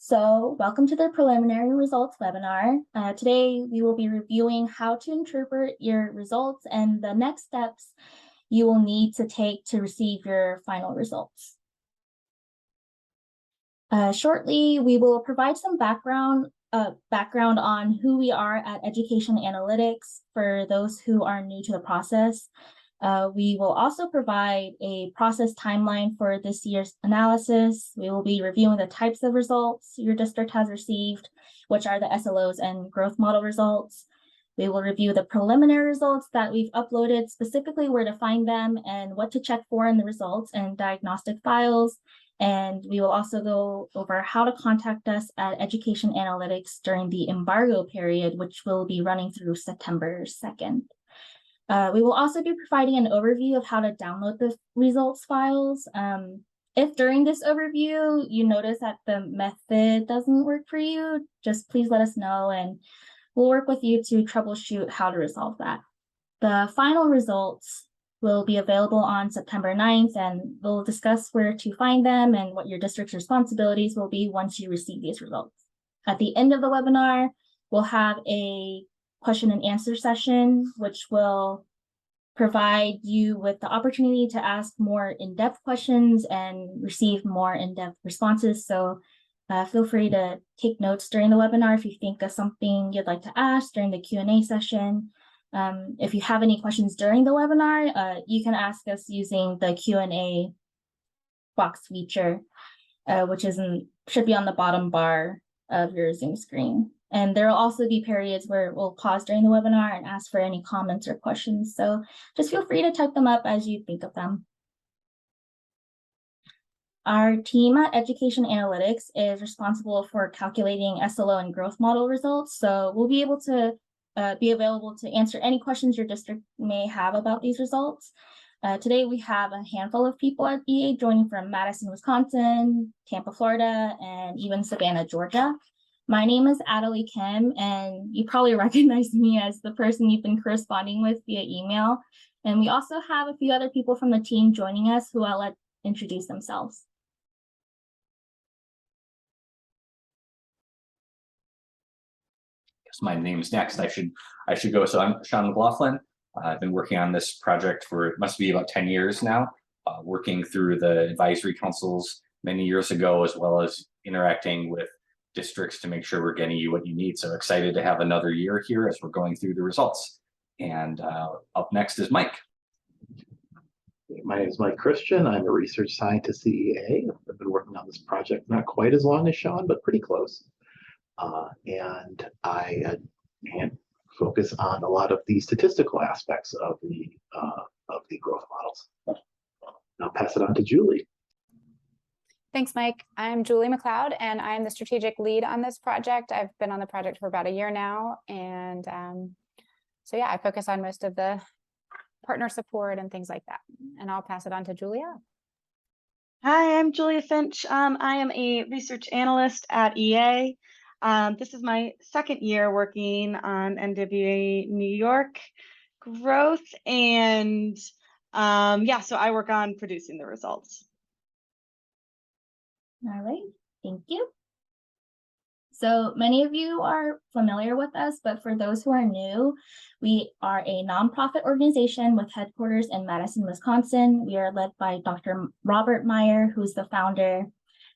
So welcome to the preliminary results webinar. Today, we will be reviewing how to interpret your results and the next steps you will need to take to receive your final results. Shortly, we will provide some background on who we are at Education Analytics for those who are new to the process. We will also provide a process timeline for this year's analysis. We will be reviewing the types of results your district has received, which are the SLOs and Growth Model results. We will review the preliminary results that we've uploaded, specifically where to find them and what to check for in the results and diagnostic files. And we will also go over how to contact us at Education Analytics during the embargo period, which will be running through September 2nd. We will also be providing an overview of how to download the results files. If during this overview you notice that the method doesn't work for you, just please let us know and we'll work with you to troubleshoot how to resolve that. The final results will be available on September 9th, and we'll discuss where to find them and what your district's responsibilities will be once you receive these results. At the end of the webinar, we'll have a question and answer session, which will provide you with the opportunity to ask more in-depth questions and receive more in-depth responses. So feel free to take notes during the webinar if you think of something you'd like to ask during the Q&A session. If you have any questions during the webinar, you can ask us using the Q&A box feature, which should be on the bottom bar of your Zoom screen. And there will also be periods where we'll pause during the webinar and ask for any comments or questions. So just feel free to type them up as you think of them. Our team at Education Analytics is responsible for calculating SLO and Growth Model results. So we'll be able to be available to answer any questions your district may have about these results. Today, we have a handful of people at EA joining from Madison, Wisconsin, Tampa, Florida, and even Savannah, Georgia. My name is Adelie Kim, and you probably recognize me as the person you've been corresponding with via email. And we also have a few other people from the team joining us who I'll let introduce themselves. Yes, my name's next. I should go. So I'm Sean McLaughlin. I've been working on this project for, it must be about 10 years now, working through the advisory councils many years ago, as well as interacting with districts to make sure we're getting you what you need. So excited to have another year here as we're going through the results. And up next is Mike. My name is Mike Christian. I'm a research scientist at EA. I've been working on this project not quite as long as Sean, but pretty close. And I focus on a lot of the statistical aspects of the growth models. I'll pass it on to Julie. Thanks, Mike. I'm Julie McLeod, and I'm the strategic lead on this project. I've been on the project for about a year now. And so, yeah, I focus on most of the partner support and things like that. And I'll pass it on to Julia. Hi, I'm Julia Finch. I am a research analyst at EA. This is my second year working on NWA New York growth. And yeah, so I work on producing the results. All right, thank you. So many of you are familiar with us, but for those who are new, we are a nonprofit organization with headquarters in Madison, Wisconsin. We are led by Dr. Robert Meyer, who's the founder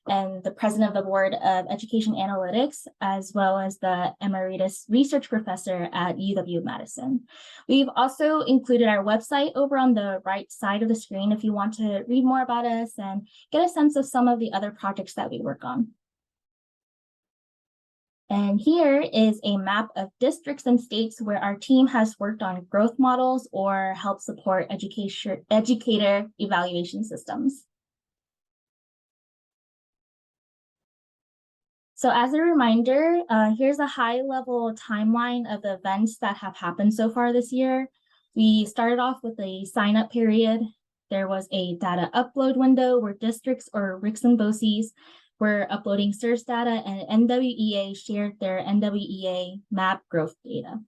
and the president of the board of Education Analytics, as well as the emeritus research professor at UW-Madison. We've also included our website over on the right side of the screen if you want to read more about us and get a sense of some of the other projects that we work on. And here is a map of districts and states where our team has worked on growth models or helped support educator evaluation systems. So as a reminder, here's a high-level timeline of the events that have happened so far this year. We started off with a sign-up period. There was a data upload window where districts or RICs and BOCES were uploading SIRS data, and NWEA shared their NWEA map growth data.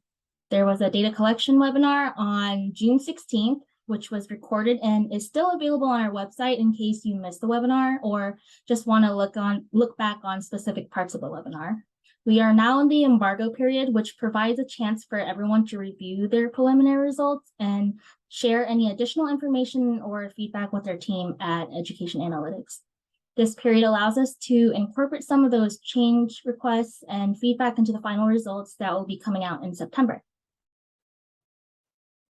There was a data collection webinar on June 16th which was recorded and is still available on our website in case you missed the webinar or just want to look back on specific parts of the webinar. We are now in the embargo period, which provides a chance for everyone to review their preliminary results and share any additional information or feedback with their team at Education Analytics. This period allows us to incorporate some of those change requests and feedback into the final results that will be coming out in September.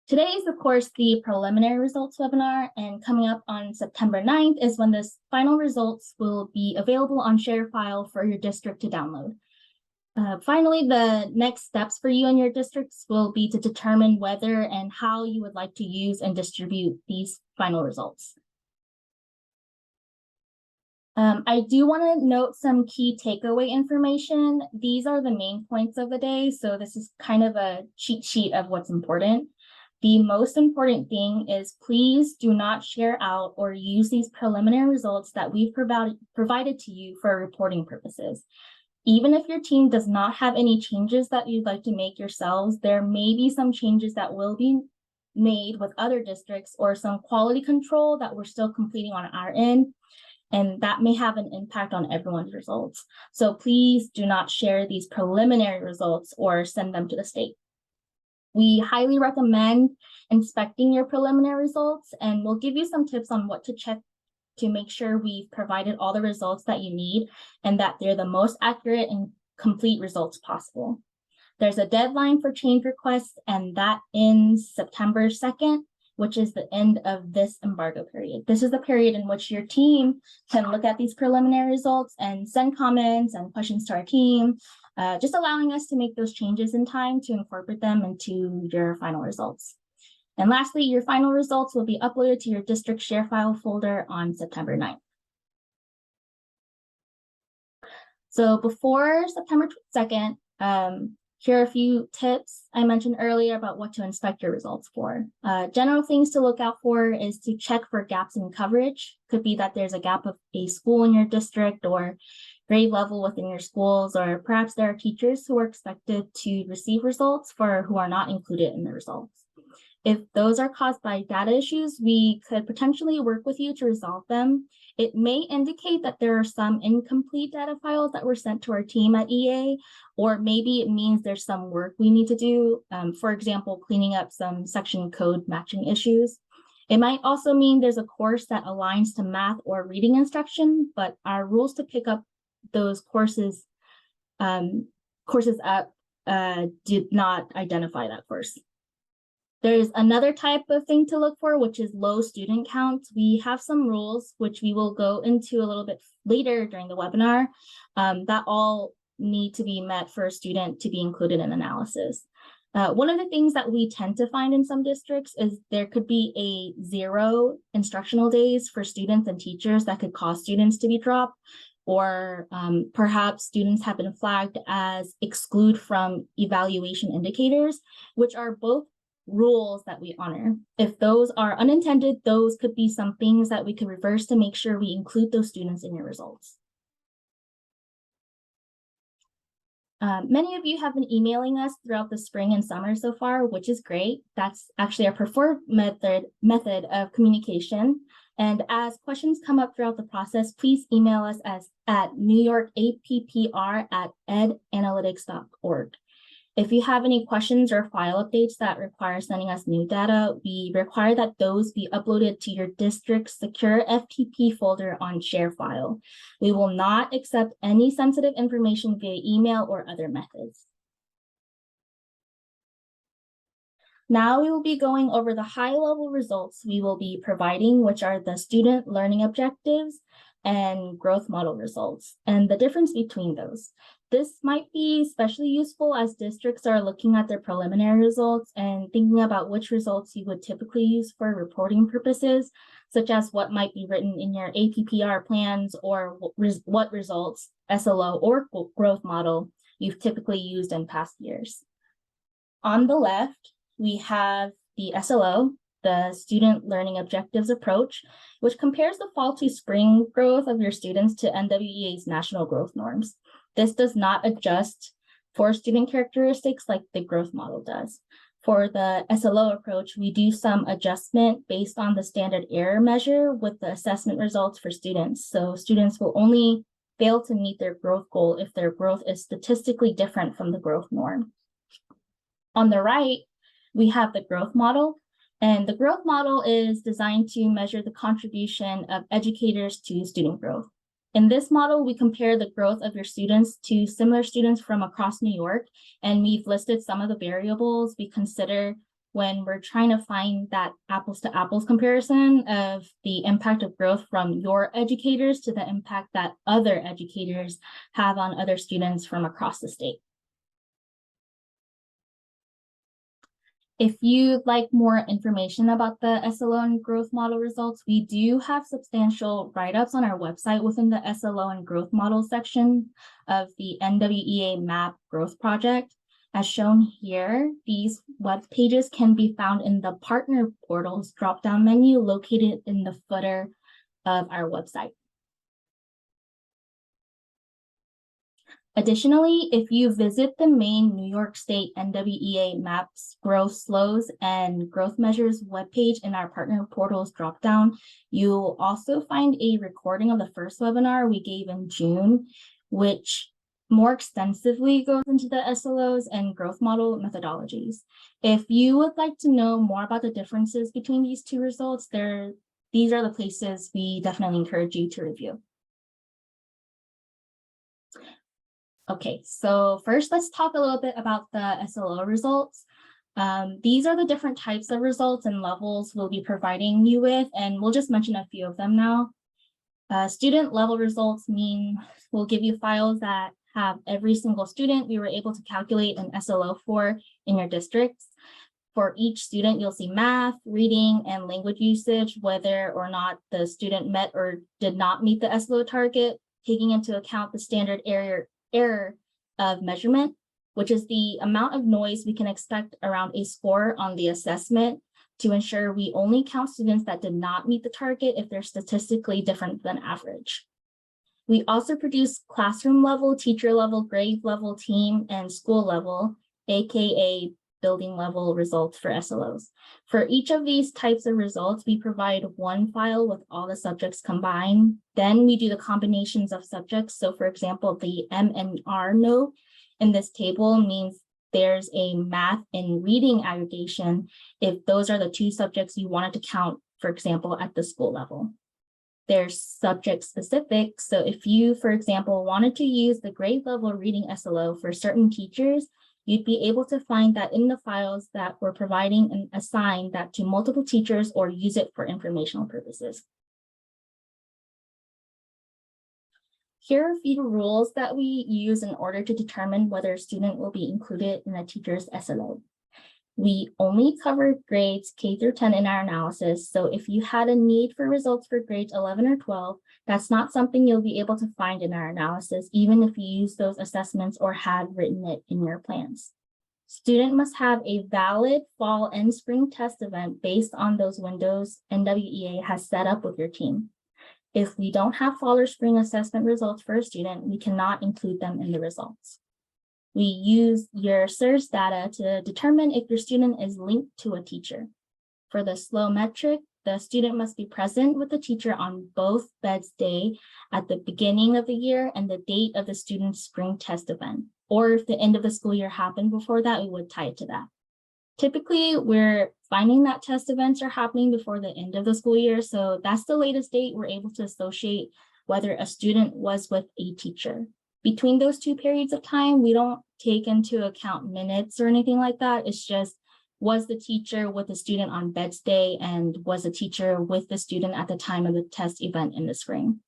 Today is, of course, the preliminary results webinar, and coming up on September 9th is when the final results will be available on ShareFile for your district to download. Finally, the next steps for you and your districts will be to determine whether and how you would like to use and distribute these final results. I do want to note some key takeaway information. These are the main points of the day, so this is kind of a cheat sheet of what's important. The most important thing is please do not share out or use these preliminary results that we've provided to you for reporting purposes. Even if your team does not have any changes that you'd like to make yourselves, there may be some changes that will be made with other districts or some quality control that we're still completing on our end, and that may have an impact on everyone's results. So please do not share these preliminary results or send them to the state. We highly recommend inspecting your preliminary results, and we'll give you some tips on what to check to make sure we've provided all the results that you need and that they're the most accurate and complete results possible. There's a deadline for change requests, and that ends September 2nd, which is the end of this embargo period. This is the period in which your team can look at these preliminary results and send comments and questions to our team, just allowing us to make those changes in time to incorporate them into your final results. And lastly, your final results will be uploaded to your district ShareFile folder on September 9th. So before September 2nd, here are a few tips I mentioned earlier about what to inspect your results for. General things to look out for is to check for gaps in coverage. Could be that there's a gap of a school in your district or grade level within your schools, or perhaps there are teachers who are expected to receive results for who are not included in the results. If those are caused by data issues, we could potentially work with you to resolve them. It may indicate that there are some incomplete data files that were sent to our team at EA, or maybe it means there's some work we need to do, for example, cleaning up some section code matching issues. It might also mean there's a course that aligns to math or reading instruction, but our rules to pick up those courses up did not identify that course. There's another type of thing to look for, which is low student counts. We have some rules, which we will go into a little bit later during the webinar, that all need to be met for a student to be included in analysis. One of the things that we tend to find in some districts is there could be a 0 instructional days for students and teachers that could cause students to be dropped, or perhaps students have been flagged as exclude from evaluation indicators, which are both rules that we honor. If those are unintended, those could be some things that we could reverse to make sure we include those students in your results. Many of you have been emailing us throughout the spring and summer so far, which is great. That's actually our preferred method of communication. And as questions come up throughout the process, please email us at newyorkappr@edanalytics.org. If you have any questions or file updates that require sending us new data, we require that those be uploaded to your district's secure FTP folder on ShareFile. We will not accept any sensitive information via email or other methods. Now we will be going over the high-level results we will be providing, which are the student learning objectives and growth model results, and the difference between those. This might be especially useful as districts are looking at their preliminary results and thinking about which results you would typically use for reporting purposes, such as what might be written in your APPR plans or what results, SLO or growth model, you've typically used in past years. On the left, we have the SLO, the Student Learning Objectives Approach, which compares the fall to spring growth of your students to NWEA's national growth norms. This does not adjust for student characteristics like the growth model does. For the SLO approach, we do some adjustment based on the standard error measure with the assessment results for students. So students will only fail to meet their growth goal if their growth is statistically different from the growth norm. On the right, we have the growth model. And the growth model is designed to measure the contribution of educators to student growth. In this model, we compare the growth of your students to similar students from across New York, and we've listed some of the variables we consider when we're trying to find that apples to apples comparison of the impact of growth from your educators to the impact that other educators have on other students from across the state. If you'd like more information about the SLO and growth model results, we do have substantial write-ups on our website within the SLO and growth model section of the NWEA MAP growth project. As shown here, these web pages can be found in the partner portals drop-down menu located in the footer of our website. Additionally, if you visit the main New York State NWEA MAPS growth slows and growth measures webpage in our partner portals dropdown, you'll also find a recording of the first webinar we gave in June, which more extensively goes into the SLOs and growth model methodologies. If you would like to know more about the differences between these two results, these are the places we definitely encourage you to review. Okay, so first let's talk a little bit about the SLO results. These are the different types of results and levels we'll be providing you with, and we'll just mention a few of them now. Student level results mean we'll give you files that have every single student we were able to calculate an SLO for in your districts. For each student, you'll see math, reading, and language usage, whether or not the student met or did not meet the SLO target, taking into account the standard error of measurement, which is the amount of noise we can expect around a score on the assessment to ensure we only count students that did not meet the target if they're statistically different than average. We also produce classroom level, teacher level, grade level, team, and school level, aka building level results for SLOs. For each of these types of results, we provide one file with all the subjects combined. Then we do the combinations of subjects. So for example, the M&R note in this table means there's a math and reading aggregation if those are the two subjects you wanted to count, for example, at the school level. They're subject specific. So if you, for example, wanted to use the grade level reading SLO for certain teachers, you'd be able to find that in the files that we're providing and assign that to multiple teachers or use it for informational purposes. Here are a few rules that we use in order to determine whether a student will be included in a teacher's SLO. We only cover grades K through 10 in our analysis, so if you had a need for results for grades 11 or 12, that's not something you'll be able to find in our analysis, even if you use those assessments or had written it in your plans. Student must have a valid fall and spring test event based on those windows NWEA has set up with your team. If we don't have fall or spring assessment results for a student, we cannot include them in the results. We use your SIRS data to determine if your student is linked to a teacher. For the SLO metric, the student must be present with the teacher on both BEDS day at the beginning of the year and the date of the student's spring test event. Or if the end of the school year happened before that, we would tie it to that. Typically, we're finding that test events are happening before the end of the school year, so that's the latest date we're able to associate whether a student was with a teacher. Between those two periods of time, we don't take into account minutes or anything like that. It's just, was the teacher with the student on BEDS day and was the teacher with the student at the time of the test event in the spring.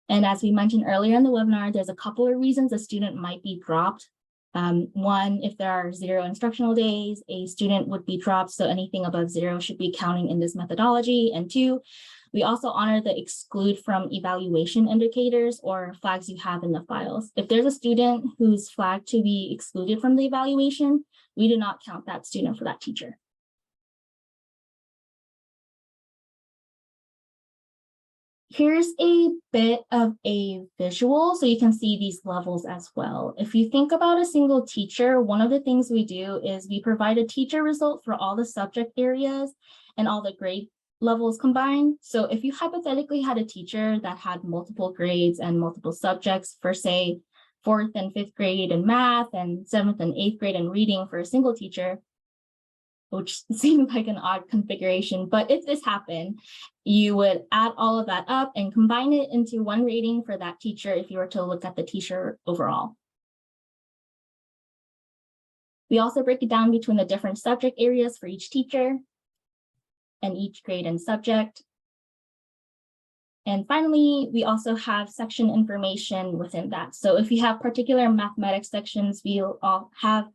And as we mentioned earlier in the webinar, there's a couple of reasons a student might be dropped. One, if there are 0 instructional days, a student would be dropped, so anything above 0 should be counting in this methodology. And 2, we also honor the exclude from evaluation indicators or flags you have in the files. If there's a student who's flagged to be excluded from the evaluation, we do not count that student for that teacher. Here's a bit of a visual so you can see these levels as well. If you think about a single teacher, one of the things we do is we provide a teacher result for all the subject areas and all the grade levels combined. So if you hypothetically had a teacher that had multiple grades and multiple subjects for, say, 4th and 5th grade in math and 7th and 8th grade in reading for a single teacher, which seemed like an odd configuration, but if this happened, you would add all of that up and combine it into one rating for that teacher if you were to look at the teacher overall. We also break it down between the different subject areas for each teacher and each grade and subject. And finally, we also have section information within that. So if you have particular mathematics sections, we'll all have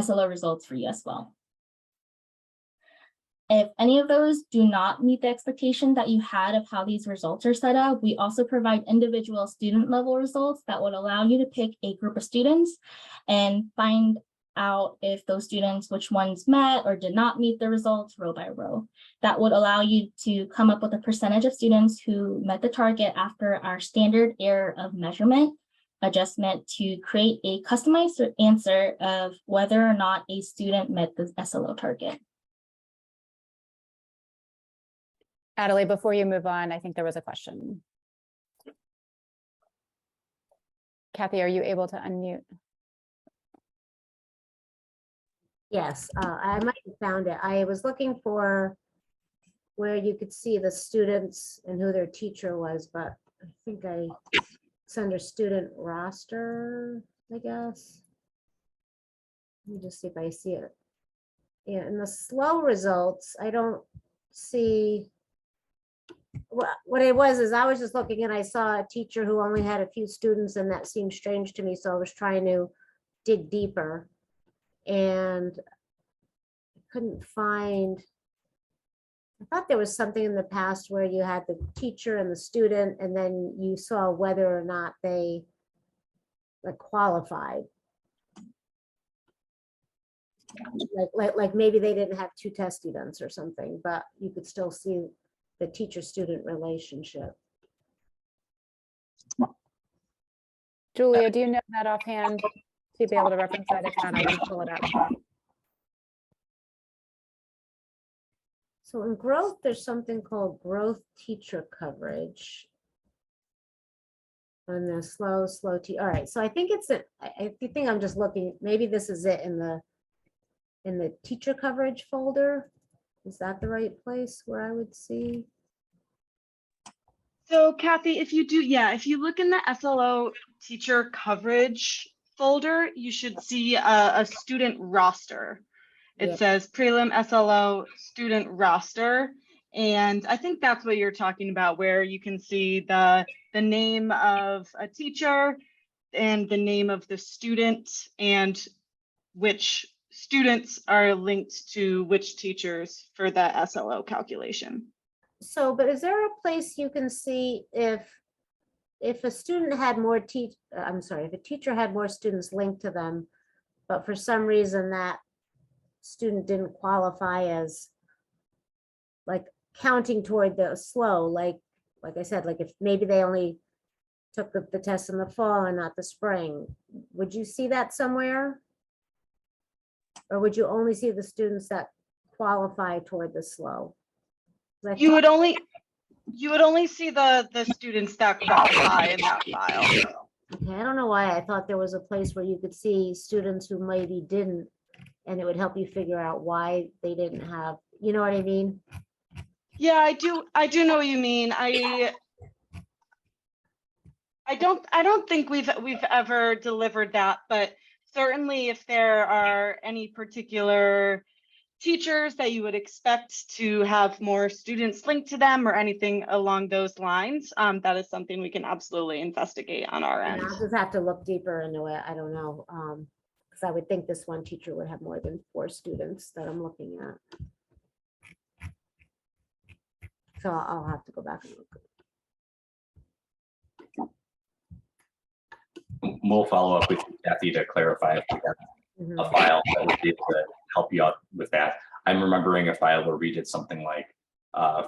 SLO results for you as well. If any of those do not meet the expectation that you had of how these results are set up, we also provide individual student level results that would allow you to pick a group of students and find out if those students, which ones met or did not meet the results row by row. That would allow you to come up with a percentage of students who met the target after our standard error of measurement adjustment to create a customized answer of whether or not a student met the SLO target. Natalie, before you move on, I think there was a question. Kathy, are you able to unmute? Yes, I might have found it. I was looking for where you could see the students and who their teacher was, but I think it's under student roster, I guess. Let me just see if I see it. Yeah, in the SLO results, I don't see. What it was is I was just looking and I saw a teacher who only had a few students, and that seemed strange to me. So I was trying to dig deeper and I couldn't find. I thought there was something in the past where you had the teacher and the student, and then you saw whether or not they qualified. Like maybe they didn't have 2 test students or something, but you could still see the teacher-student relationship. Julia, do you know that offhand to be able to reference that? If not, I can pull it up. So in growth, there's something called growth teacher coverage. And the slow all right. So I think it's I think I'm just looking, maybe this is it in the teacher coverage folder. Is that the right place where I would see? So Kathy, if you look in the SLO teacher coverage folder, you should see a student roster. It says prelim SLO student roster. And I think that's what you're talking about, where you can see the name of a teacher and the name of the student and which students are linked to which teachers for that SLO calculation. So, but is there a place you can see if a student had more if a teacher had more students linked to them, but for some reason that student didn't qualify as counting toward the SLO, like I said, if maybe they only took the test in the fall and not the spring, would you see that somewhere? Or would you only see the students that qualify toward the SLO? You would only see the students that qualify in that file. Okay, I don't know why I thought there was a place where you could see students who maybe didn't, and it would help you figure out why they didn't have, you know what I mean? Yeah, I do know what you mean. I don't think we've ever delivered that, but certainly if there are any particular teachers that you would expect to have more students linked to them or anything along those lines, that is something we can absolutely investigate on our end. I'll just have to look deeper into it. I don't know, because I would think this one teacher would have more than 4 students that I'm looking at. So I'll have to go back and look. We'll follow up with Kathy to clarify if we have a file that would be able to help you out with that. I'm remembering a file where we did something like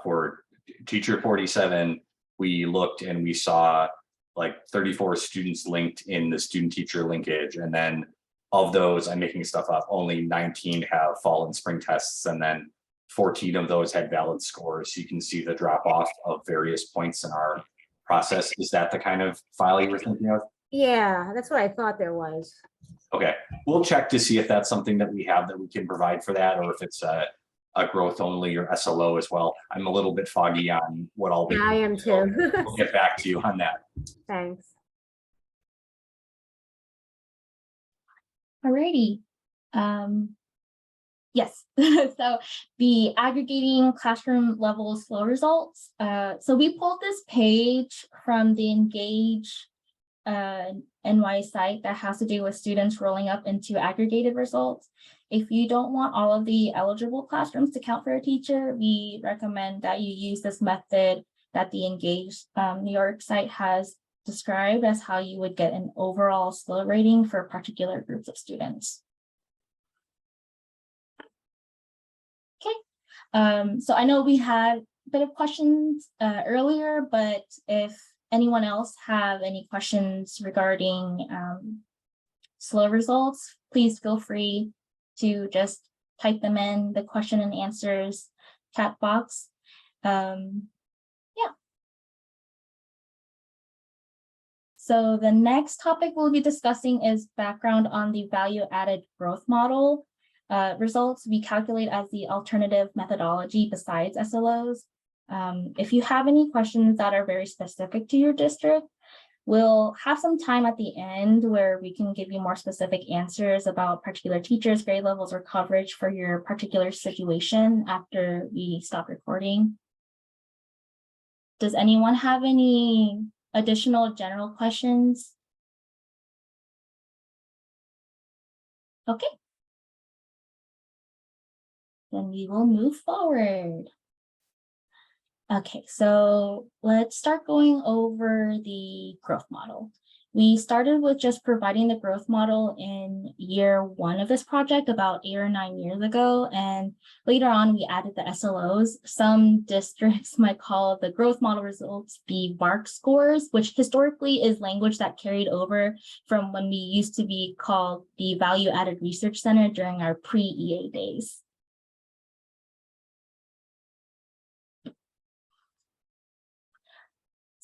for teacher 47, we looked and we saw like 34 students linked in the student teacher linkage. And then of those, I'm making stuff up, only 19 have fall and spring tests. And then 14 of those had valid scores. So you can see the drop off of various points in our process. Is that the kind of file you were thinking of? Yeah, that's what I thought there was. Okay, we'll check to see if that's something that we have that we can provide for that, or if it's a growth only or SLO as well. I'm a little bit foggy on what all. Yeah, I am too. We'll get back to you on that. Thanks. Alrighty. Yes, so the aggregating classroom level SLO results. So we pulled this page from the Engage NY site that has to do with students rolling up into aggregated results. If you don't want all of the eligible classrooms to count for a teacher, we recommend that you use this method that the Engage New York site has described as how you would get an overall SLO rating for particular groups of students. Okay, so I know we had a bit of questions earlier, but if anyone else have any questions regarding SLO results, please feel free to just type them in the question and answers chat box. Yeah. So the next topic we'll be discussing is background on the value added growth model. Results we calculate as the alternative methodology besides SLOs. If you have any questions that are very specific to your district, we'll have some time at the end where we can give you more specific answers about particular teachers, grade levels, or coverage for your particular situation after we stop recording. Does anyone have any additional general questions? Okay. Then we will move forward. Okay, so let's start going over the growth model. We started with just providing the growth model in year 1 of this project about 8 or 9 years ago. And later on, we added the SLOs. Some districts might call the growth model results the VARC scores, which historically is language that carried over from when we used to be called the Value Added Research Center during our pre-EA days.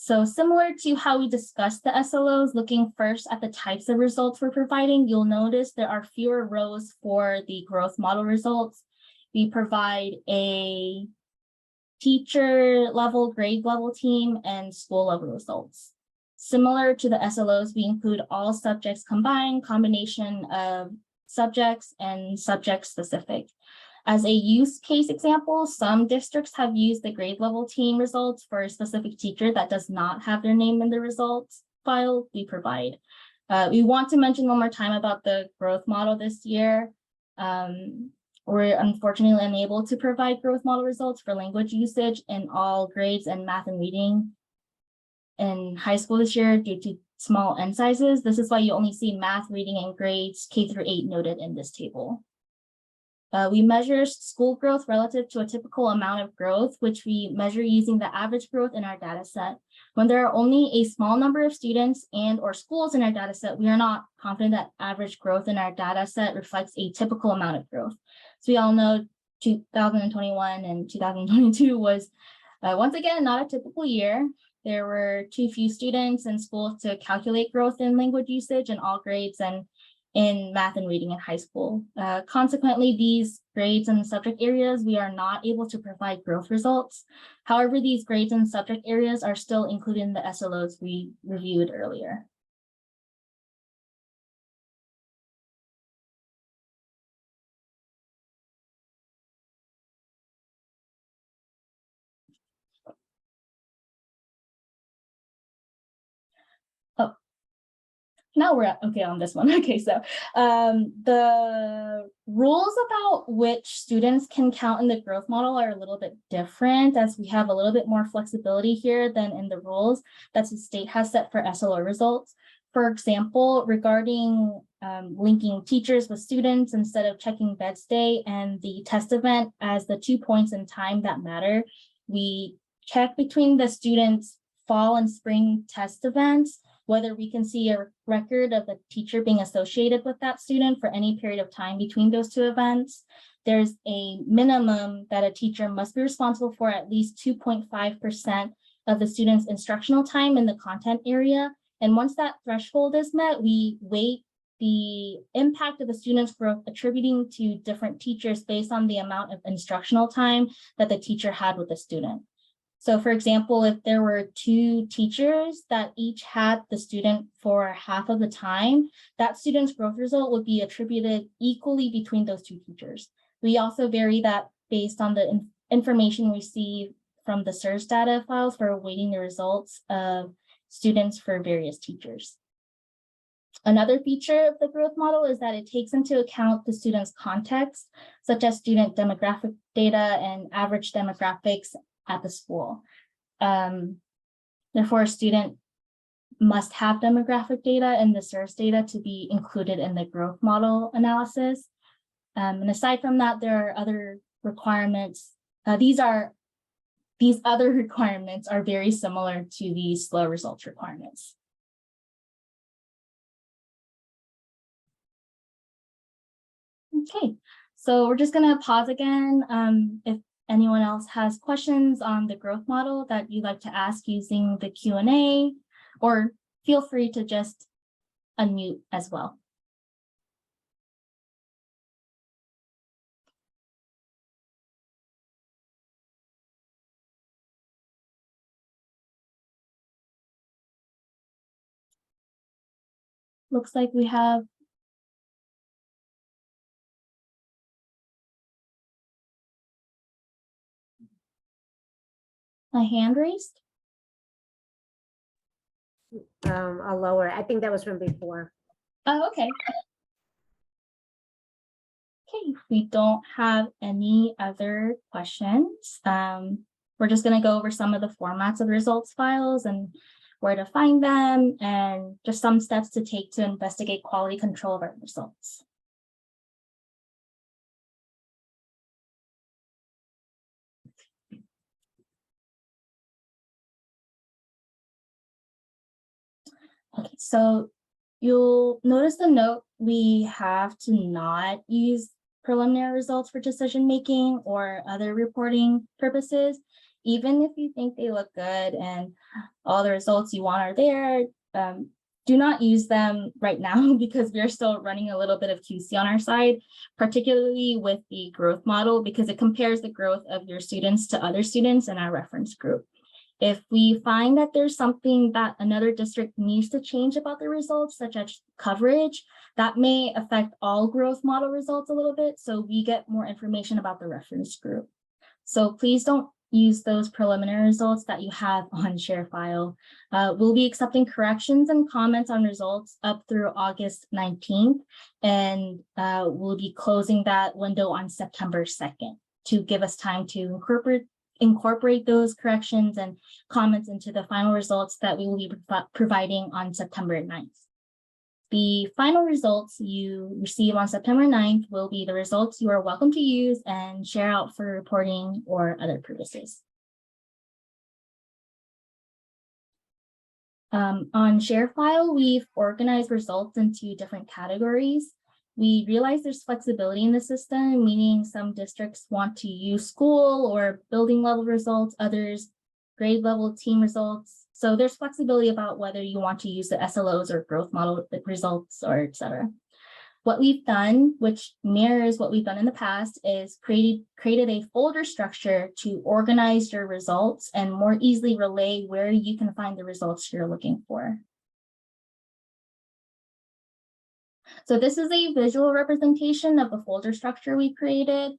So similar to how we discussed the SLOs, looking first at the types of results we're providing, you'll notice there are fewer rows for the growth model results. We provide a teacher level, grade level team, and school level results. Similar to the SLOs, we include all subjects combined, combination of subjects and subject specific. As a use case example, some districts have used the grade level team results for a specific teacher that does not have their name in the results file we provide. We want to mention one more time about the growth model this year. We're unfortunately unable to provide growth model results for language usage in all grades and math and reading in high school this year due to small N sizes. This is why you only see math, reading, and grades K-8 noted in this table. We measure school growth relative to a typical amount of growth, which we measure using the average growth in our data set. When there are only a small number of students and or schools in our data set, we are not confident that average growth in our data set reflects a typical amount of growth. So we all know 2021 and 2022 was once again not a typical year. There were too few students in schools to calculate growth in language usage in all grades and in math and reading in high school. Consequently, these grades and subject areas, we are not able to provide growth results. However, these grades and subject areas are still included in the SLOs we reviewed earlier. Now we're okay on this one. Okay, so the rules about which students can count in the growth model are a little bit different, as we have a little bit more flexibility here than in the rules that the state has set for SLO results. For example, regarding linking teachers with students instead of checking bed stay and the test event as the 2 points in time that matter, we check between the students' fall and spring test events, whether we can see a record of the teacher being associated with that student for any period of time between those two events. There's a minimum that a teacher must be responsible for at least 2.5% of the student's instructional time in the content area. And once that threshold is met, we weight the impact of the student's growth attributing to different teachers based on the amount of instructional time that the teacher had with the student. So for example, if there were 2 teachers that each had the student for half of the time, that student's growth result would be attributed equally between those 2 teachers. We also vary that based on the information received from the SIRS data files for weighting the results of students for various teachers. Another feature of the growth model is that it takes into account the student's context, such as student demographic data and average demographics at the school. Therefore, a student must have demographic data and the SIRS data to be included in the growth model analysis. And aside from that, there are other requirements. These other requirements are very similar to the SLO results requirements. Okay, so we're just going to pause again. If anyone else has questions on the growth model that you'd like to ask using the Q&A, or feel free to just unmute as well. Looks like we have a hand raised. A lower, I think that was from before. Oh, okay. Okay, if we don't have any other questions, we're just going to go over some of the formats of the results files and where to find them, and just some steps to take to investigate quality control of our results. Okay, so you'll notice the note we have to not use preliminary results for decision making or other reporting purposes, even if you think they look good and all the results you want are there. Do not use them right now because we're still running a little bit of QC on our side, particularly with the growth model, because it compares the growth of your students to other students in our reference group. If we find that there's something that another district needs to change about the results, such as coverage, that may affect all growth model results a little bit, so we get more information about the reference group. So please don't use those preliminary results that you have on ShareFile. We'll be accepting corrections and comments on results up through August 19th, and we'll be closing that window on September 2nd to give us time to incorporate those corrections and comments into the final results that we will be providing on September 9th. The final results you receive on September 9th will be the results you are welcome to use and share out for reporting or other purposes. On ShareFile, we've organized results into different categories. We realize there's flexibility in the system, meaning some districts want to use school or building level results, others grade level team results. So there's flexibility about whether you want to use the SLOs or growth model results or et cetera. What we've done, which mirrors what we've done in the past, is created a folder structure to organize your results and more easily relay where you can find the results you're looking for. So this is a visual representation of the folder structure we created.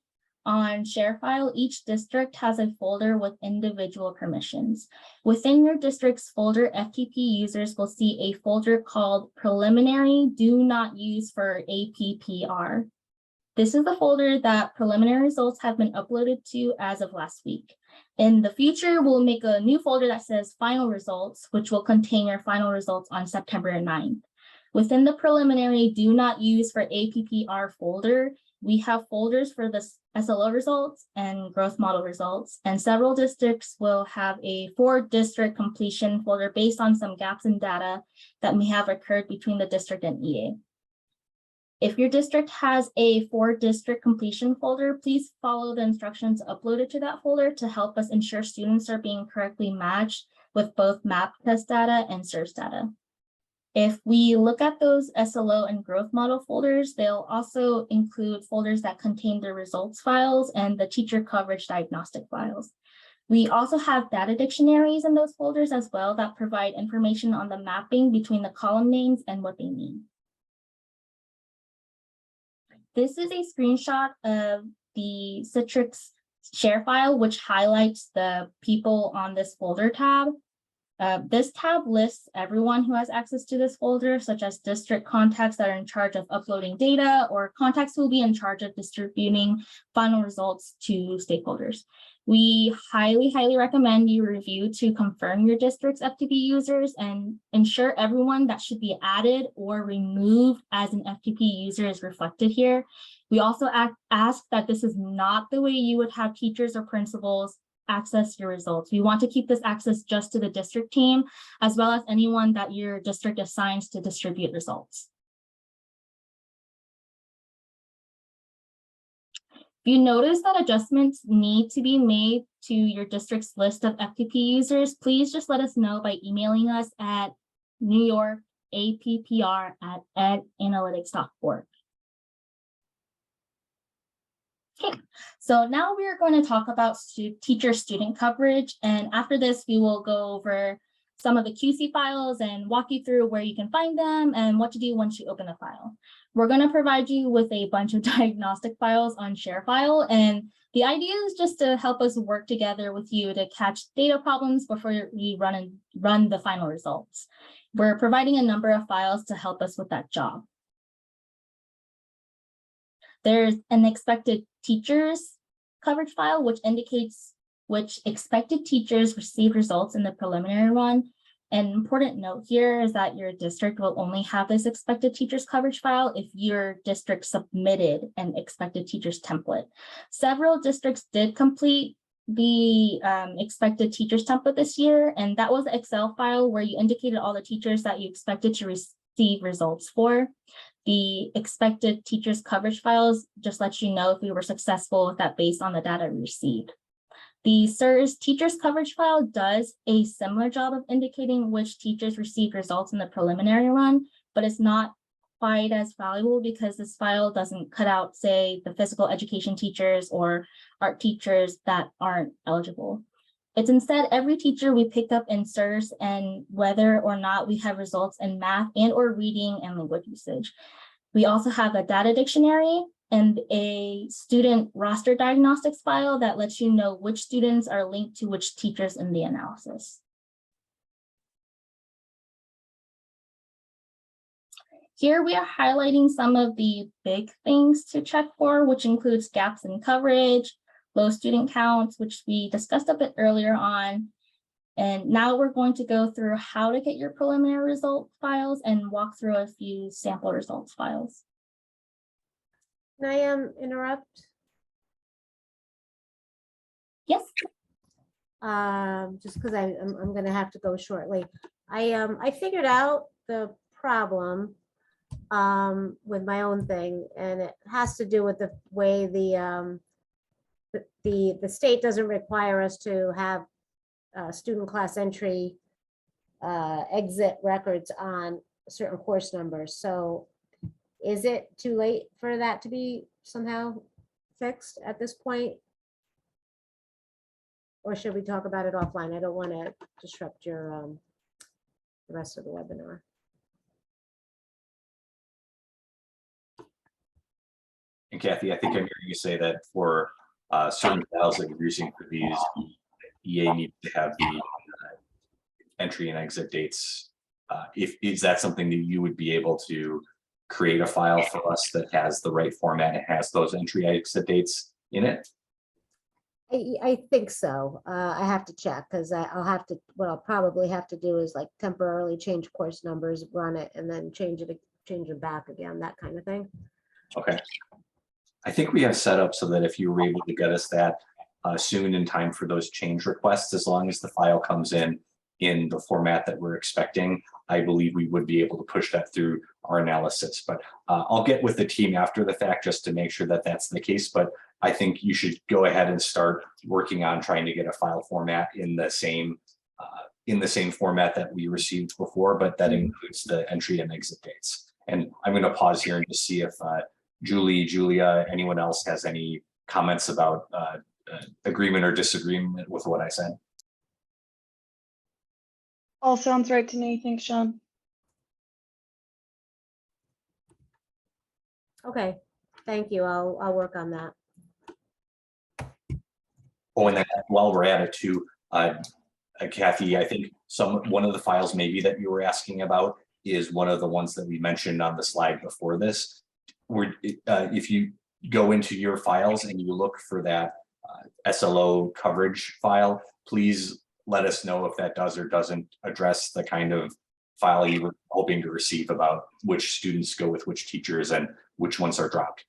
On ShareFile, each district has a folder with individual permissions. Within your district's folder, FTP users will see a folder called Preliminary Do Not Use for APPR. This is the folder that preliminary results have been uploaded to as of last week. In the future, we'll make a new folder that says Final Results, which will contain your final results on September 9th. Within the Preliminary Do Not Use for APPR folder, We have folders for the SLO results and growth model results, and several districts will have a 4-district completion folder based on some gaps in data that may have occurred between the district and EA. If your district has a 4-district completion folder, please follow the instructions uploaded to that folder to help us ensure students are being correctly matched with both MAP test data and SERS data. If we look at those SLO and growth model folders, they'll also include folders that contain the results files and the teacher coverage diagnostic files. We also have data dictionaries in those folders as well that provide information on the mapping between the column names and what they mean. This is a screenshot of the Citrix share file, which highlights the people on this folder tab. This tab lists everyone who has access to this folder, such as district contacts that are in charge of uploading data or contacts who will be in charge of distributing final results to stakeholders. We highly, highly recommend you review to confirm your district's FTP users and ensure everyone that should be added or removed as an FTP user is reflected here. We also ask that this is not the way you would have teachers or principals access your results. We want to keep this access just to the district team, as well as anyone that your district assigns to distribute results. If you notice that adjustments need to be made to your district's list of FTP users, please just let us know by emailing us at newyorkappr@edanalytics.org. Okay, so now we are going to talk about teacher-student coverage, and after this, we will go over some of the QC files and walk you through where you can find them and what to do once you open a file. We're going to provide you with a bunch of diagnostic files on ShareFile, and the idea is just to help us work together with you to catch data problems before we run the final results. We're providing a number of files to help us with that job. There's an expected teachers coverage file, which indicates which expected teachers received results in the preliminary run. An important note here is that your district will only have this expected teachers coverage file if your district submitted an expected teachers template. Several districts did complete the expected teachers template this year, and that was an Excel file where you indicated all the teachers that you expected to receive results for. The expected teachers coverage files just let you know if we were successful with that based on the data we received. The SERS teachers coverage file does a similar job of indicating which teachers received results in the preliminary run, but it's not quite as valuable because this file doesn't cut out, say, the physical education teachers or art teachers that aren't eligible. It's instead every teacher we picked up in SERS and whether or not we have results in math and or reading and language usage. We also have a data dictionary and a student roster diagnostics file that lets you know which students are linked to which teachers in the analysis. Here we are highlighting some of the big things to check for, which includes gaps in coverage, low student counts, which we discussed a bit earlier on. And now we're going to go through how to get your preliminary result files and walk through a few sample results files. Can I interrupt? Yes. Just because I'm going to have to go shortly. I figured out the problem with my own thing, and it has to do with the way the state doesn't require us to have student class entry exit records on certain course numbers. So is it too late for that to be somehow fixed at this point? Or should we talk about it offline? I don't want to disrupt your the rest of the webinar. And Kathy, I think I'm hearing you say that for certain files that you're using for these, EA needs to have the entry and exit dates. Is that something that you would be able to create a file for us that has the right format and has those entry exit dates in it? I think so. I have to check because what I'll probably have to do is like temporarily change course numbers, run it, and then change it back again, that kind of thing. Okay. I think we have set up so that if you were able to get us that soon in time for those change requests, as long as the file comes in the format that we're expecting, I believe we would be able to push that through our analysis. But I'll get with the team after the fact just to make sure that that's the case. But I think you should go ahead and start working on trying to get a file format in the same format that we received before, but that includes the entry and exit dates. And I'm going to pause here and just see if Julie, Julia, anyone else has any comments about agreement or disagreement with what I said. All sounds right to me. Thanks, Sean. Okay, thank you. I'll work on that. Oh, and then while we're at it too, Kathy, I think one of the files maybe that you were asking about is one of the ones that we mentioned on the slide before this. If you go into your files and you look for that SLO coverage file, please let us know if that does or doesn't address the kind of file you were hoping to receive about which students go with which teachers and which ones are dropped.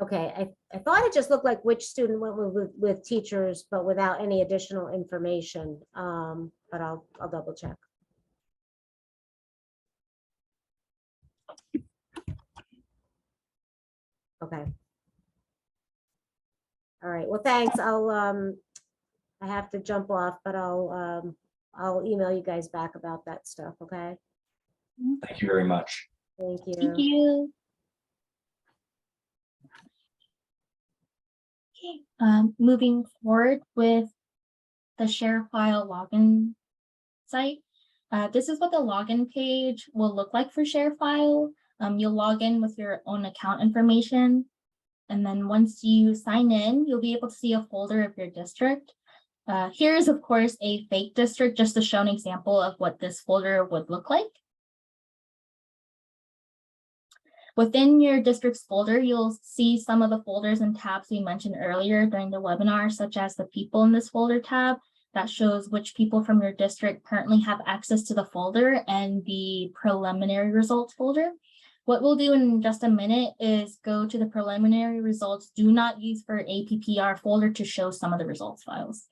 Okay, I thought it just looked like which student went with teachers, but without any additional information. But I'll double check. Okay. All right, well, thanks. I have to jump off, but I'll email you guys back about that stuff, okay? Thank you very much. Thank you. Thank you. Okay, moving forward with the share file login site. This is what the login page will look like for share file. You'll log in with your own account information. And then once you sign in, you'll be able to see a folder of your district. Here is, of course, a fake district just to show an example of what this folder would look like. Within your district's folder, you'll see some of the folders and tabs we mentioned earlier during the webinar, such as the people in this folder tab that shows which people from your district currently have access to the folder, and the preliminary results folder. What we'll do in just a minute is go to the preliminary results do not use for APPR folder to show some of the results files.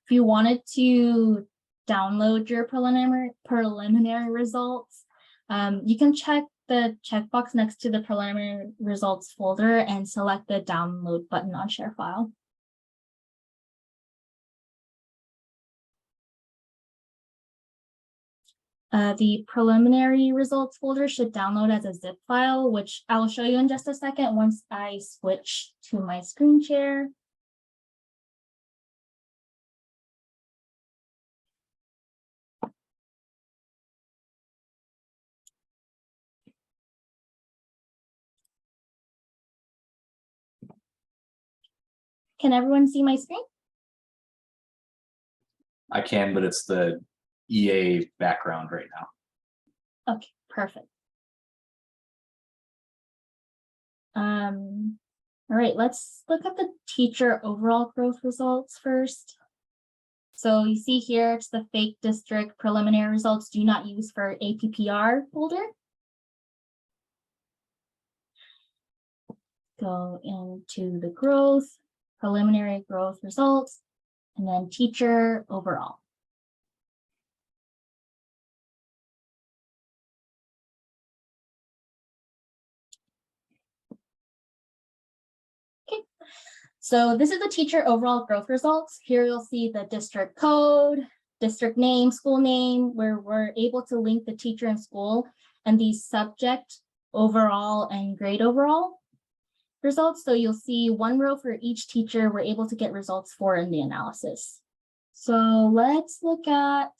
If you wanted to download your preliminary results, you can check the checkbox next to the preliminary results folder and select the download button on share file. The preliminary results folder should download as a zip file, which I'll show you in just a second once I switch to my screen share. Can everyone see my screen? I can, but it's the EA background right now. Okay, perfect. All right, let's look at the teacher overall growth results first. So you see here, it's the fake district preliminary results do not use for APPR folder. Go into the growth, preliminary growth results, and then teacher overall. So this is the teacher overall growth results. Here you'll see the district code, district name, school name, where we're able to link the teacher and school, and the subject overall and grade overall results. So you'll see one row for each teacher we're able to get results for in the analysis. So let's look at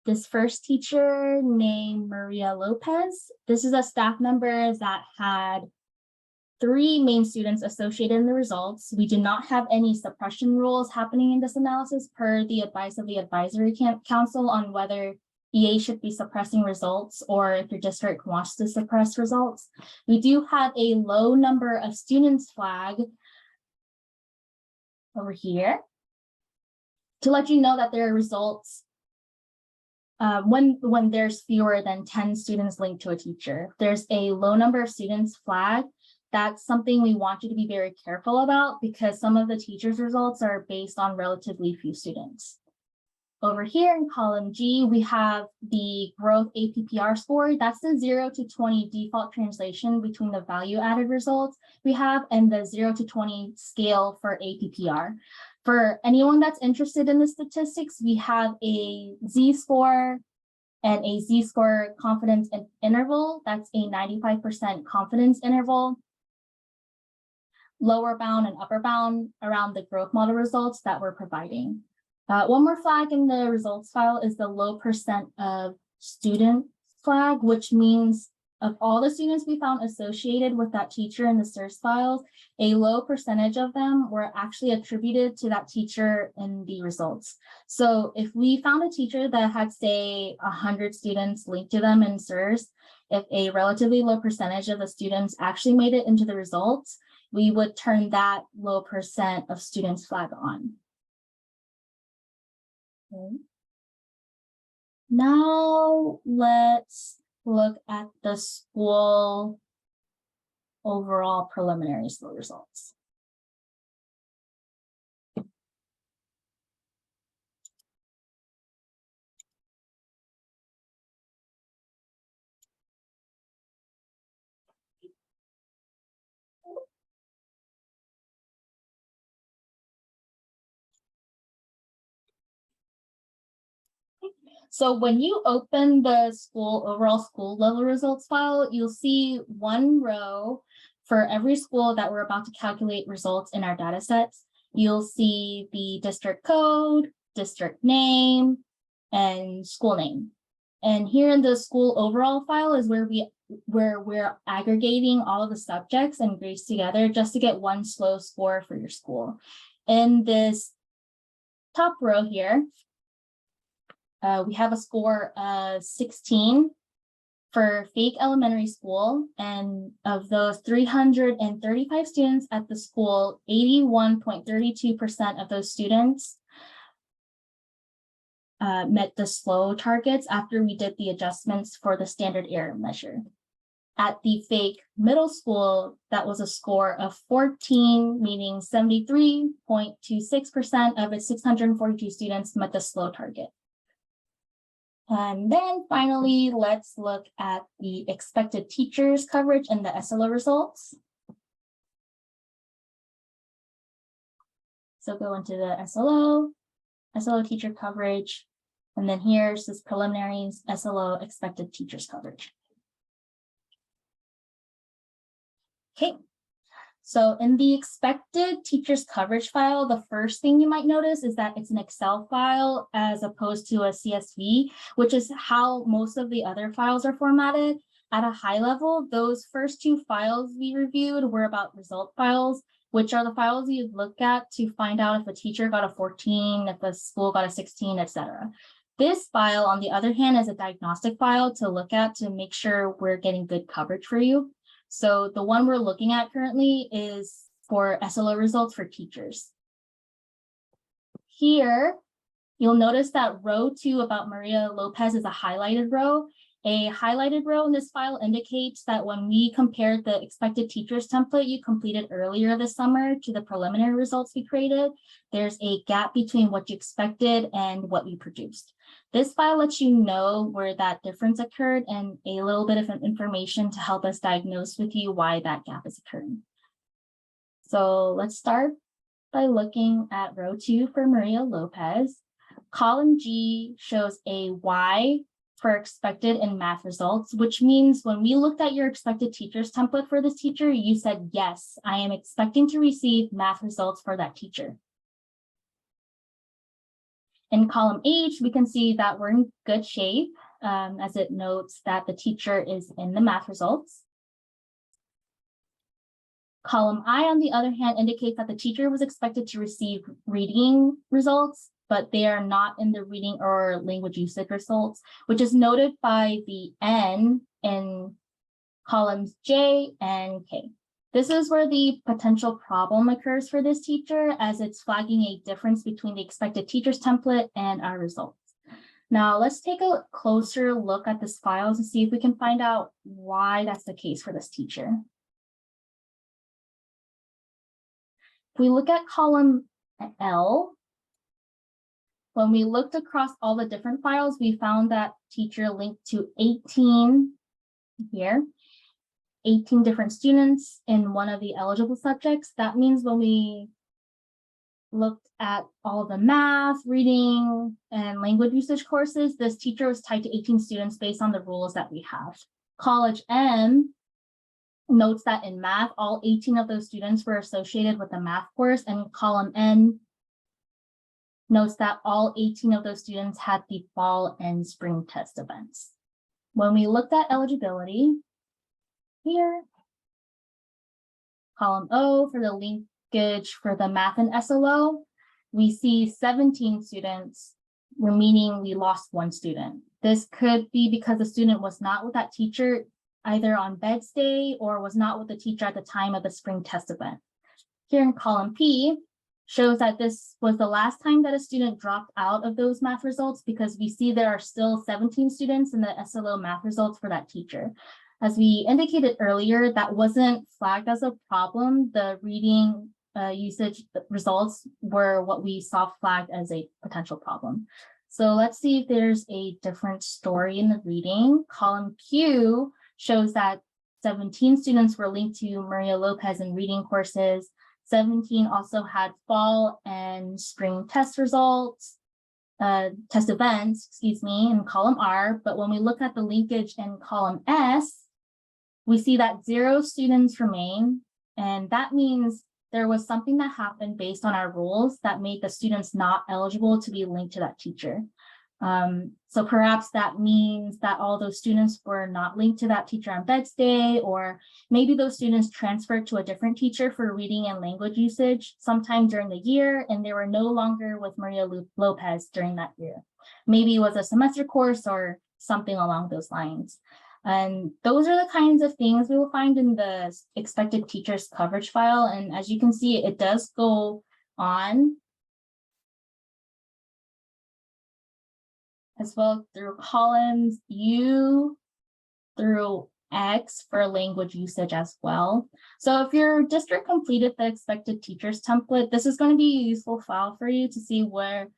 this first teacher named Maria Lopez. This is a staff member that had 3 main students associated in the results. We do not have any suppression rules happening in this analysis per the advice of the advisory council on whether EA should be suppressing results or if your district wants to suppress results. We do have a low number of students flag over here to let you know that their results when there's fewer than 10 students linked to a teacher. If there's a low number of students flagged, that's something we want you to be very careful about because some of the teachers' results are based on relatively few students. Over here in column G, we have the growth APPR score. That's the 0 to 20 default translation between the value added results we have and the 0 to 20 scale for APPR. For anyone that's interested in the statistics, we have a Z-score and a Z-score confidence interval. That's a 95% confidence interval. Lower bound and upper bound around the growth model results that we're providing. One more flag in the results file is the low percent of student flag, which means of all the students we found associated with that teacher in the source files, a low percentage of them were actually attributed to that teacher in the results. So if we found a teacher that had, say, 100 students linked to them in SIRS, if a relatively low percentage of the students actually made it into the results, we would turn that low percent of students flag on. Okay. Now let's look at the school overall preliminary SLO results. So when you open the overall school level results file, you'll see one row for every school that we're about to calculate results in our data sets. You'll see the district code, district name, and school name. And here in the school overall file is where we're aggregating all of the subjects and grades together just to get one SLO score for your school. In this top row here, we have a score of 16 for Fake Elementary School, and of those 335 students at the school, 81.32% of those students met the SLO targets after we did the adjustments for the standard error measure. At the Fake Middle School, that was a score of 14, meaning 73.26% of its 642 students met the SLO target. And then finally, let's look at the expected teachers coverage and the SLO results. So go into the SLO teacher coverage, and then here's this preliminary SLO expected teachers coverage. Okay. So in the expected teachers coverage file, the first thing you might notice is that it's an Excel file as opposed to a CSV, which is how most of the other files are formatted. At a high level, those first two files we reviewed were about result files, which are the files you'd look at to find out if a teacher got a 14, if a school got a 16, etc. This file, on the other hand, is a diagnostic file to look at to make sure we're getting good coverage for you. So the one we're looking at currently is for SLO results for teachers. Here, you'll notice that row 2 about Maria Lopez is a highlighted row. A highlighted row in this file indicates that when we compared the expected teachers template you completed earlier this summer to the preliminary results we created, there's a gap between what you expected and what we produced. This file lets you know where that difference occurred and a little bit of information to help us diagnose with you why that gap is occurring. So let's start by looking at row 2 for Maria Lopez. Column G shows a Y for expected in math results, which means when we looked at your expected teachers template for this teacher, you said, yes, I am expecting to receive math results for that teacher. In column H, we can see that we're in good shape as it notes that the teacher is in the math results. Column I, on the other hand, indicates that the teacher was expected to receive reading results, but they are not in the reading or language usage results, which is noted by the N in columns J and K. This is where the potential problem occurs for this teacher, as it's flagging a difference between the expected teachers template and our results. Now let's take a closer look at this file to see if we can find out why that's the case for this teacher. If we look at column L, when we looked across all the different files, we found that teacher linked to 18 here, 18 different students in one of the eligible subjects. That means when we looked at all the math, reading, and language usage courses, this teacher was tied to 18 students based on the rules that we have. College M notes that in math, all 18 of those students were associated with the math course, and column N notes that all 18 of those students had the fall and spring test events. When we looked at eligibility here, column O for the linkage for the math and SLO, we see 17 students, meaning we lost one student. This could be because the student was not with that teacher either on bed stay or was not with the teacher at the time of the spring test event. Here in column P shows that this was the last time that a student dropped out of those math results, because we see there are still 17 students in the SLO math results for that teacher. As we indicated earlier, that wasn't flagged as a problem. The reading usage results were what we saw flagged as a potential problem. So let's see if there's a different story in the reading. Column Q shows that 17 students were linked to Maria Lopez in reading courses. 17 also had fall and spring test results, test events, excuse me, in column R. But when we look at the linkage in column S, we see that 0 students remain. And that means there was something that happened based on our rules that made the students not eligible to be linked to that teacher. So perhaps that means that all those students were not linked to that teacher on bed stay, or maybe those students transferred to a different teacher for reading and language usage sometime during the year, and they were no longer with Maria Lopez during that year. Maybe it was a semester course or something along those lines. And those are the kinds of things we will find in the expected teachers coverage file. And as you can see, it does go on as well through columns U through X for language usage as well. So if your district completed the expected teachers template, this is going to be a useful file for you to see where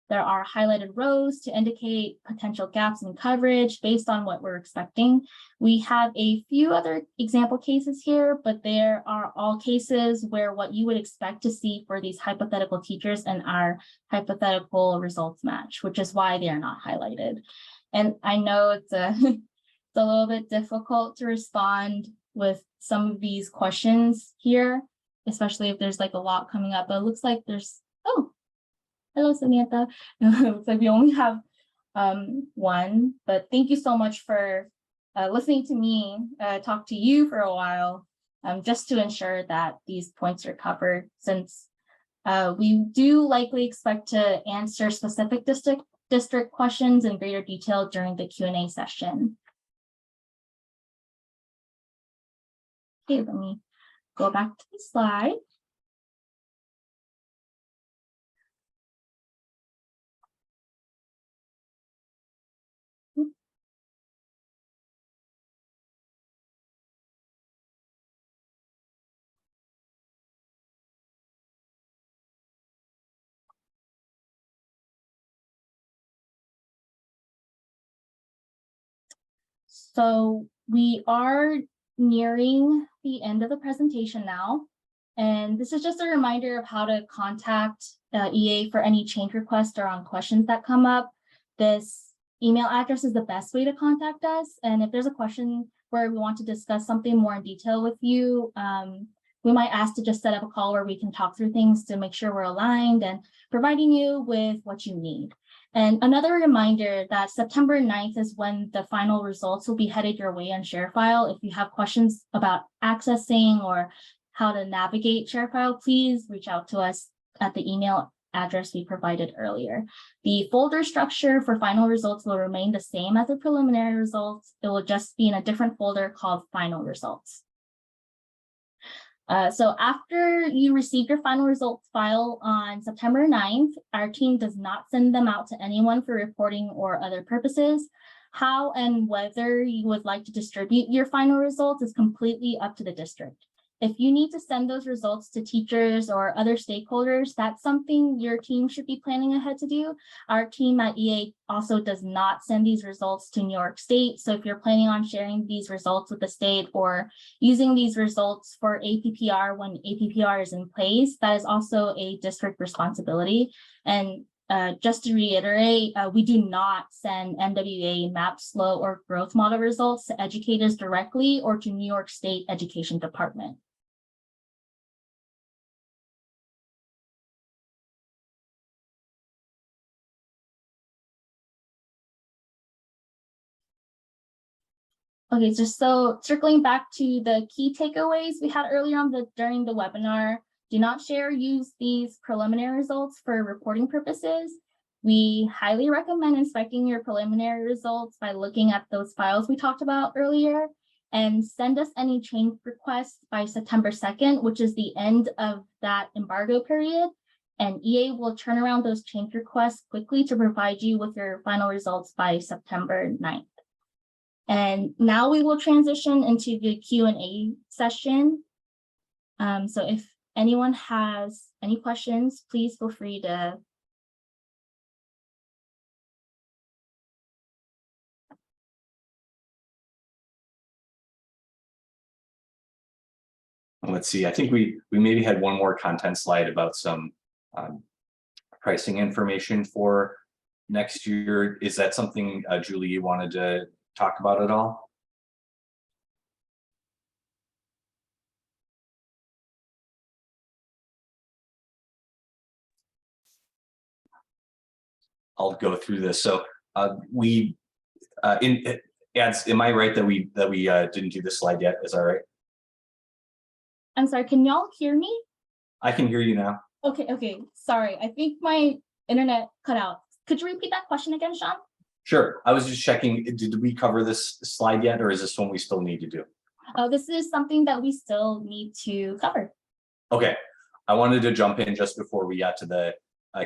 there are highlighted rows to indicate potential gaps in coverage based on what we're expecting. We have a few other example cases here, but there are all cases where what you would expect to see for these hypothetical teachers and our hypothetical results match, which is why they are not highlighted. And I know it's a, it's a little bit difficult to respond with some of these questions here, especially if there's like a lot coming up, but it looks like there's, oh, hello, Samantha. It looks like we only have one, but thank you so much for listening to me talk to you for a while, just to ensure that these points are covered, since we do likely expect to answer specific district questions in greater detail during the Q&A session. Okay, let me go back to the slide. So we are nearing the end of the presentation now, and this is just a reminder of how to contact EA for any change requests or on questions that come up. This email address is the best way to contact us, and if there's a question where we want to discuss something more in detail with you, we might ask to just set up a call where we can talk through things to make sure we're aligned and providing you with what you need. And another reminder that September 9th is when the final results will be headed your way on ShareFile. If you have questions about accessing or how to navigate ShareFile, please reach out to us at the email address we provided earlier. The folder structure for final results will remain the same as the preliminary results. It will just be in a different folder called final results. So after you receive your final results file on September 9th, our team does not send them out to anyone for reporting or other purposes. How and whether you would like to distribute your final results is completely up to the district. If you need to send those results to teachers or other stakeholders, that's something your team should be planning ahead to do. Our team at EA also does not send these results to New York State. So if you're planning on sharing these results with the state or using these results for APPR when APPR is in place, that is also a district responsibility. And just to reiterate, we do not send NWA MAP, SLO, or growth model results to educators directly or to New York State Education Department. Okay, so circling back to the key takeaways we had earlier on during the webinar, do not share or use these preliminary results for reporting purposes. We highly recommend inspecting your preliminary results by looking at those files we talked about earlier, and send us any change requests by September 2nd, which is the end of that embargo period. And EA will turn around those change requests quickly to provide you with your final results by September 9th. And now we will transition into the Q&A session. So if anyone has any questions, please feel free to. Let's see, I think we maybe had one more content slide about some pricing information for next year. Is that something, Julie, you wanted to talk about at all? I'll go through this. So am I right that we didn't do this slide yet? Is that right? I'm sorry, can y'all hear me? I can hear you now. Okay, sorry. I think my internet cut out. Could you repeat that question again, Sean? Sure. I was just checking, did we cover this slide yet, or is this one we still need to do? This is something that we still need to cover. Okay. I wanted to jump in just before we got to the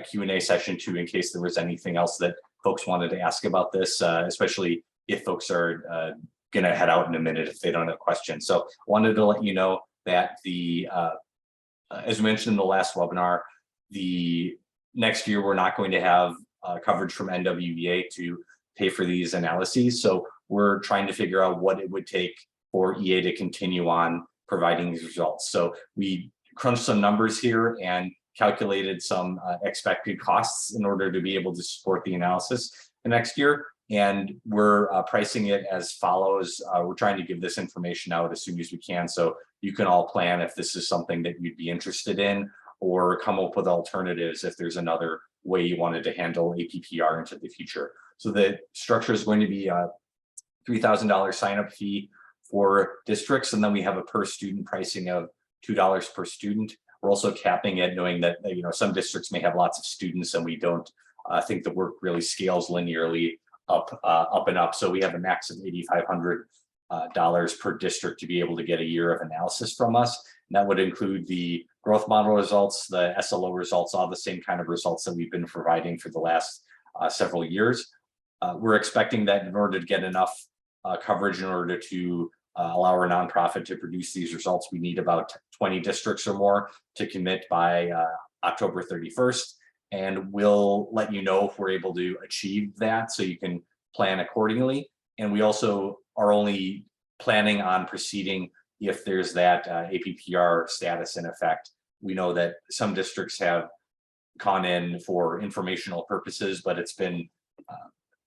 Q&A session too, in case there was anything else that folks wanted to ask about this, especially if folks are going to head out in a minute if they don't have questions. So I wanted to let you know that as mentioned in the last webinar, the next year we're not going to have coverage from NWEA to pay for these analyses. So we're trying to figure out what it would take for EA to continue on providing these results. So we crunched some numbers here and calculated some expected costs in order to be able to support the analysis the next year. And we're pricing it as follows. We're trying to give this information out as soon as we can, so you can all plan if this is something that you'd be interested in, or come up with alternatives if there's another way you wanted to handle APPR into the future. So the structure is going to be a $3,000 sign-up fee for districts, and then we have a per student pricing of $2 per student. We're also capping it, knowing that some districts may have lots of students, and we don't think the work really scales linearly up and up. So we have a max of $8,500 per district to be able to get a year of analysis from us. And that would include the growth model results, the SLO results, all the same kind of results that we've been providing for the last several years. We're expecting that in order to get enough coverage, in order to allow our nonprofit to produce these results, we need about 20 districts or more to commit by October 31st. And we'll let you know if we're able to achieve that, so you can plan accordingly. And we also are only planning on proceeding if there's that APPR status in effect. We know that some districts have gone in for informational purposes, but it's been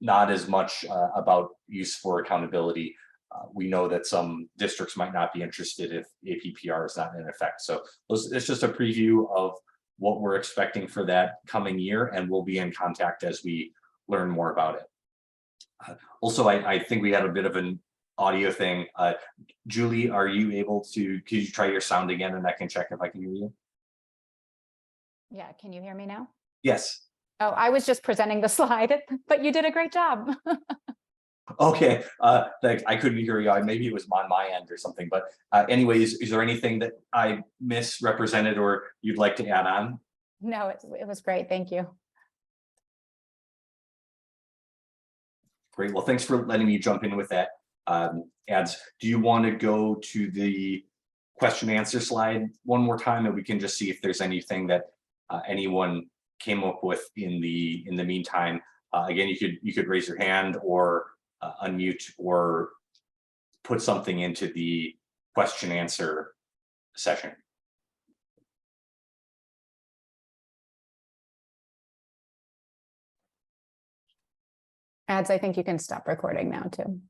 not as much about use for accountability. We know that some districts might not be interested if APPR is not in effect. So it's just a preview of what we're expecting for that coming year, and we'll be in contact as we learn more about it. Also, I think we had a bit of an audio thing. Julie, are you able to, could you try your sound again, and I can check if I can hear you? Yeah, can you hear me now? Yes. Oh, I was just presenting the slide, but you did a great job. Okay, thanks. I couldn't hear you. Maybe it was on my end or something, but anyways, is there anything that I misrepresented or you'd like to add on? No, it was great. Thank you. Great. Well, thanks for letting me jump in with that. Ads, do you want to go to the question and answer slide one more time, and we can just see if there's anything that anyone came up with in the meantime? Again, you could raise your hand or unmute or put something into the question answer session. Ads, I think you can stop recording now too.